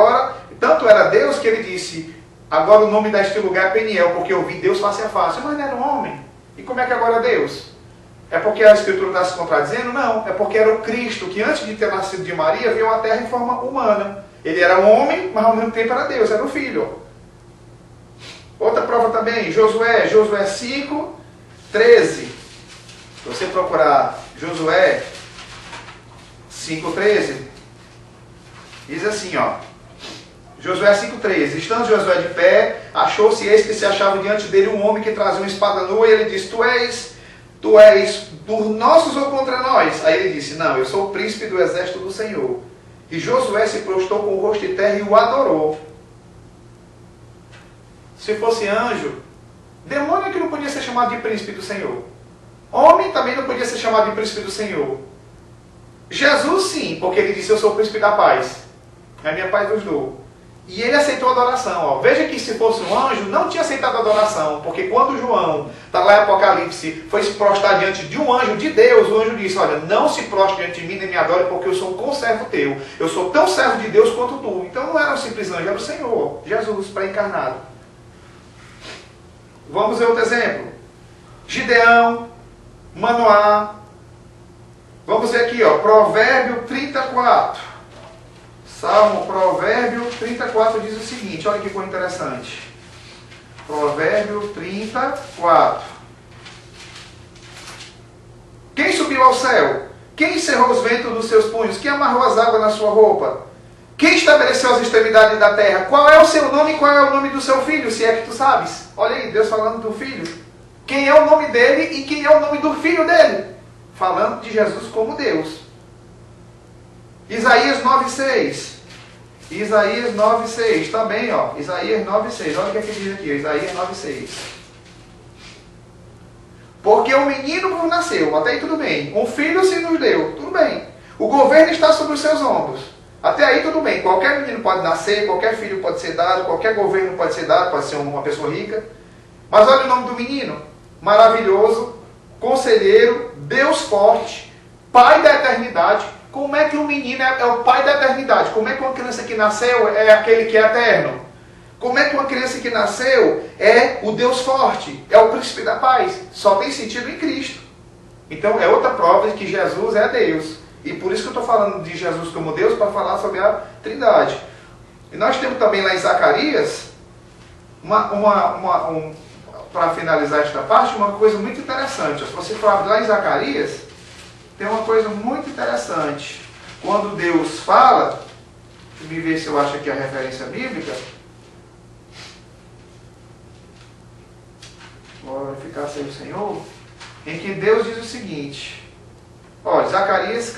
agora, tanto era Deus que ele disse, agora o nome deste lugar é Peniel, porque eu vi Deus face a face. Mas não era um homem. E como é que agora é Deus? É porque a Escritura está se contradizendo? Não. É porque era o Cristo, que antes de ter nascido de Maria, veio à Terra em forma humana. Ele era um homem, mas ao mesmo tempo era Deus, era o Filho. Outra prova também, Josué 5, 13. Se você procurar Josué 5,13, diz assim, ó. Josué 5,13. Estando Josué de pé, achou-se, eis que se achava diante dele um homem que trazia uma espada nua, e ele disse, tu és dos nossos ou contra nós? Aí ele disse, não, eu sou o príncipe do exército do Senhor. E Josué se prostrou com o rosto de terra e o adorou. Se fosse anjo, demônio é que não podia ser chamado de príncipe do Senhor. Homem também não podia ser chamado de príncipe do Senhor. Jesus sim, porque ele disse, eu sou o príncipe da paz. A minha paz vos dou. E ele aceitou a adoração. Ó. Veja que se fosse um anjo, não tinha aceitado a adoração. Porque quando João, está lá em Apocalipse, foi se prostrar diante de um anjo de Deus, o anjo disse, olha, não se prostre diante de mim nem me adore, porque eu sou um conservo teu. Eu sou tão servo de Deus quanto tu. Então não era um simples anjo, era o Senhor, Jesus, pré-encarnado. Vamos ver outro exemplo. Gideão, Manoá. Vamos ver aqui, ó, Provérbio 34. Salmo, Provérbio 34 diz o seguinte, olha que coisa interessante. Provérbio 34. Quem subiu ao céu? Quem encerrou os ventos dos seus punhos? Quem amarrou as águas na sua roupa? Quem estabeleceu as extremidades da terra? Qual é o seu nome e qual é o nome do seu filho, se é que tu sabes? Olha aí, Deus falando do filho. Quem é o nome dele e quem é o nome do filho dele? Falando de Jesus como Deus. Isaías 9,6. Isaías 9,6 também, ó. Isaías 9,6. Olha o que é que diz aqui, Isaías 9,6. Porque um menino nos nasceu, até aí tudo bem. Um filho se nos deu, tudo bem. O governo está sobre os seus ombros. Até aí tudo bem. Qualquer menino pode nascer, qualquer filho pode ser dado, qualquer governo pode ser dado, pode ser uma pessoa rica. Mas olha o nome do menino. Maravilhoso, conselheiro, Deus forte, Pai da eternidade. Como é que um menino é o pai da eternidade? Como é que uma criança que nasceu é aquele que é eterno? Como é que uma criança que nasceu é o Deus forte? É o príncipe da paz? Só tem sentido em Cristo. Então é outra prova de que Jesus é Deus. E por isso que eu estou falando de Jesus como Deus, para falar sobre a Trindade. E nós temos também lá em Zacarias, para finalizar esta parte, uma coisa muito interessante. Se você for lá em Zacarias, tem uma coisa muito interessante. Quando Deus fala, deixa eu ver se eu acho aqui a referência bíblica. Glorificar seja o Senhor. Em que Deus diz o seguinte. Olha, Zacarias.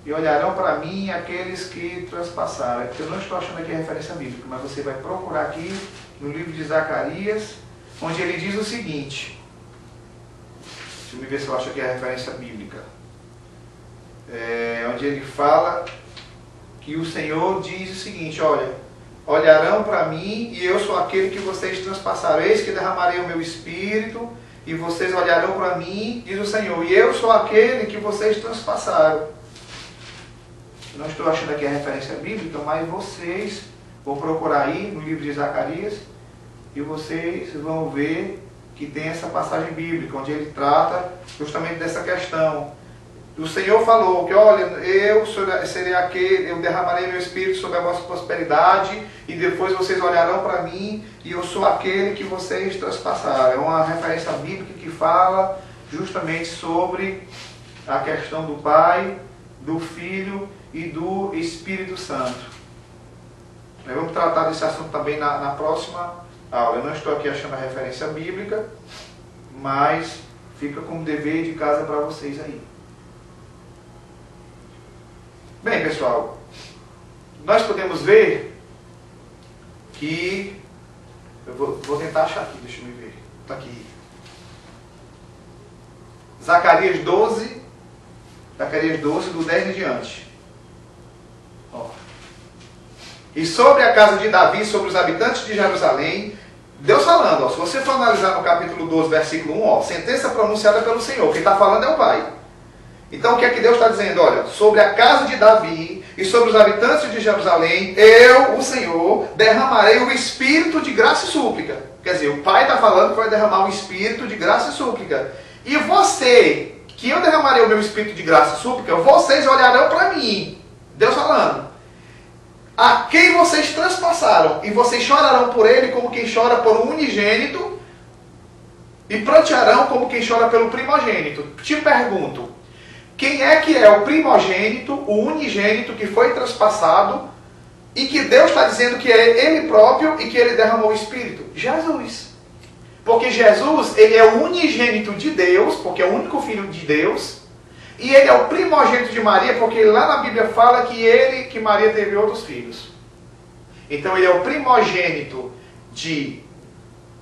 E olharão para mim aqueles que transpassaram. É porque eu não estou achando aqui a referência bíblica, mas você vai procurar aqui no livro de Zacarias, onde ele diz o seguinte. Deixa eu ver se eu acho aqui a referência bíblica. Onde ele fala que o Senhor diz o seguinte, olha, olharão para mim e eu sou aquele que vocês transpassaram. Eis que derramarei o meu espírito e vocês olharão para mim, diz o Senhor, e eu sou aquele que vocês transpassaram. Não estou achando aqui a referência bíblica, mas vocês vão procurar aí no livro de Zacarias e vocês vão ver que tem essa passagem bíblica, onde ele trata justamente dessa questão. O Senhor falou que, olha, eu serei aquele, eu derramarei meu espírito sobre a vossa prosperidade, e depois vocês olharão para mim, e eu sou aquele que vocês transpassaram. É uma referência bíblica que fala justamente sobre a questão do Pai, do Filho e do Espírito Santo. Nós vamos tratar desse assunto também na próxima aula. Eu não estou aqui achando a referência bíblica, mas fica como dever de casa para vocês aí. Bem, pessoal, nós podemos ver que... Eu vou tentar achar aqui, deixa eu me ver. Está aqui. Zacarias 12, do 10 em diante. Ó. E sobre a casa de Davi, sobre os habitantes de Jerusalém, Deus falando, ó, se você for analisar no capítulo 12, versículo 1, ó, sentença pronunciada pelo Senhor, quem está falando é o Pai. Então o que é que Deus está dizendo? Olha, sobre a casa de Davi e sobre os habitantes de Jerusalém, eu, o Senhor, derramarei o espírito de graça e súplica. Quer dizer, o Pai está falando que vai derramar o espírito de graça e súplica. E você, que eu derramarei o meu espírito de graça e súplica, vocês olharão para mim. Deus falando. A quem vocês transpassaram, e vocês chorarão por ele como quem chora por um unigênito, e prantearão como quem chora pelo primogênito. Te pergunto, quem é que é o primogênito, o unigênito que foi transpassado e que Deus está dizendo que é Ele próprio e que Ele derramou o Espírito? Jesus. Porque Jesus, Ele é o unigênito de Deus, porque é o único Filho de Deus, e Ele é o primogênito de Maria, porque lá na Bíblia fala que Maria teve outros filhos. Então Ele é o primogênito de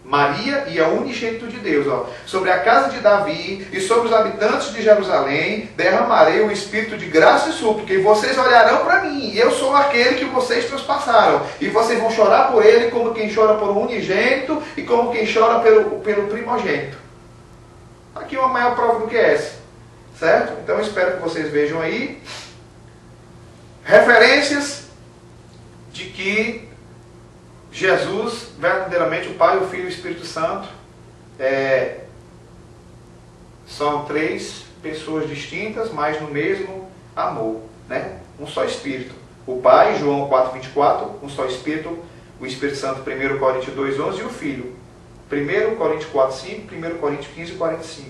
Maria e é o unigênito de Deus. Ó. Sobre a casa de Davi e sobre os habitantes de Jerusalém, derramarei o espírito de graça e súplica, e vocês olharão para mim, e eu sou aquele que vocês transpassaram, e vocês vão chorar por ele como quem chora por um unigênito e como quem chora pelo primogênito. Aqui uma maior prova do que essa, certo? Então eu espero que vocês vejam aí referências de que Jesus, verdadeiramente, o Pai, o Filho e o Espírito Santo, são três pessoas distintas, mas no mesmo amor, né? Um só Espírito. O Pai, João 4,24, um só Espírito, o Espírito Santo, 1 Coríntios 2,11, e o Filho, 1 Coríntios 4,5, 1 Coríntios 15,45.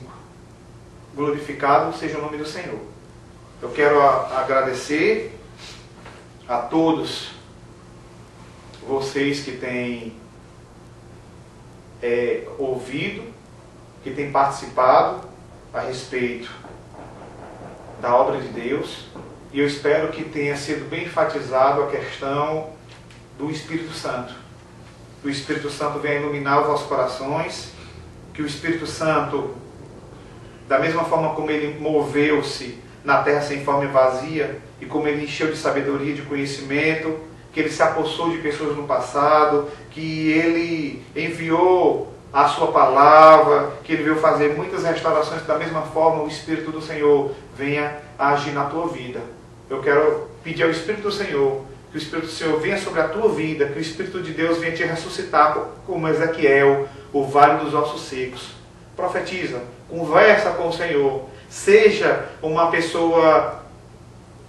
Glorificado seja o nome do Senhor. Eu quero agradecer a todos vocês que têm ouvido, que têm participado a respeito da obra de Deus, e eu espero que tenha sido bem enfatizado a questão do Espírito Santo. Que o Espírito Santo venha iluminar os vossos corações, que o Espírito Santo, da mesma forma como ele moveu-se na terra sem forma e vazia, e como ele encheu de sabedoria e de conhecimento, que ele se apossou de pessoas no passado, que ele enviou a sua palavra, que ele veio fazer muitas restaurações, da mesma forma o Espírito do Senhor venha agir na tua vida. Eu quero pedir ao Espírito do Senhor, que o Espírito do Senhor venha sobre a tua vida, que o Espírito de Deus venha te ressuscitar como Ezequiel, o vale dos ossos secos. Profetiza, conversa com o Senhor, seja uma pessoa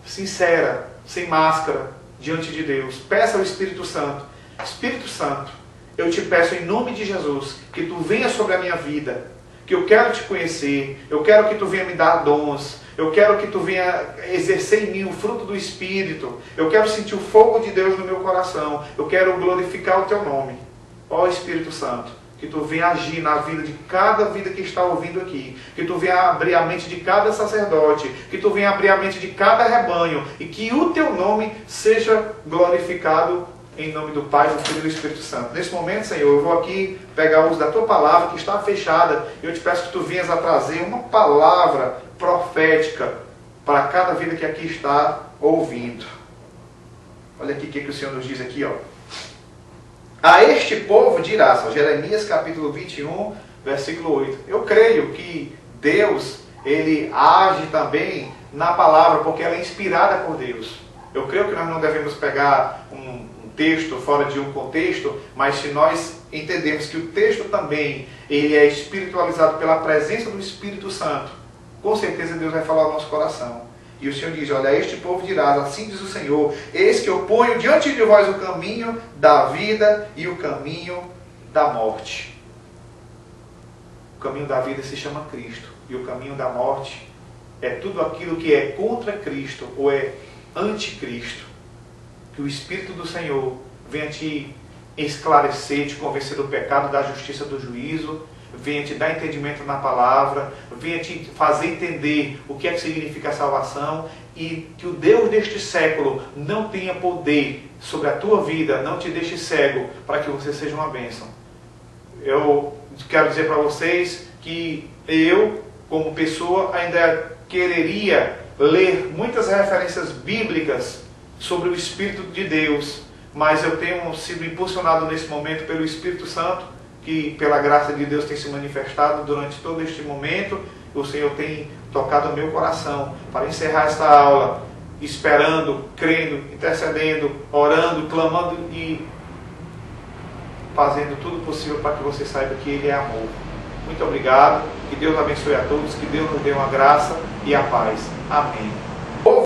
sincera, sem máscara, diante de Deus. Peça ao Espírito Santo, Espírito Santo, eu te peço em nome de Jesus, que tu venha sobre a minha vida, que eu quero te conhecer, eu quero que tu venha me dar dons, eu quero que tu venha exercer em mim o fruto do Espírito, eu quero sentir o fogo de Deus no meu coração, eu quero glorificar o teu nome. Ó Espírito Santo, que tu venha agir na vida de cada vida que está ouvindo aqui, que tu venha abrir a mente de cada sacerdote, que tu venha abrir a mente de cada rebanho, e que o teu nome seja glorificado em nome do Pai, do Filho e do Espírito Santo. Nesse momento, Senhor, eu vou aqui pegar o uso da tua palavra que está fechada, e eu te peço que tu venhas a trazer uma palavra profética para cada vida que aqui está ouvindo. Olha aqui o que o Senhor nos diz aqui, ó. A este povo dirás, Jeremias capítulo 21, versículo 8. Eu creio que Deus, ele age também na palavra, porque ela é inspirada por Deus. Eu creio que nós não devemos pegar um texto fora de um contexto, mas se nós entendermos que o texto também ele é espiritualizado pela presença do Espírito Santo, com certeza Deus vai falar ao nosso coração. E o Senhor diz, olha, a este povo dirás, assim diz o Senhor, eis que eu ponho diante de vós o caminho da vida e o caminho da morte. O caminho da vida se chama Cristo, e o caminho da morte é tudo aquilo que é contra Cristo ou é anticristo. Que o Espírito do Senhor venha te esclarecer, te convencer do pecado, da justiça, do juízo, venha te dar entendimento na palavra, venha te fazer entender o que é que significa a salvação, e que o Deus deste século não tenha poder sobre a tua vida, não te deixe cego, para que você seja uma bênção. Eu quero dizer para vocês que eu, como pessoa, ainda quereria ler muitas referências bíblicas sobre o Espírito de Deus, mas eu tenho sido impulsionado nesse momento pelo Espírito Santo, que pela graça de Deus tem se manifestado durante todo este momento. O Senhor tem tocado no meu coração para encerrar esta aula, esperando, crendo, intercedendo, orando, clamando e fazendo tudo possível para que você saiba que Ele é amor. Muito obrigado, que Deus abençoe a todos, que Deus nos dê uma graça e a paz. Amém.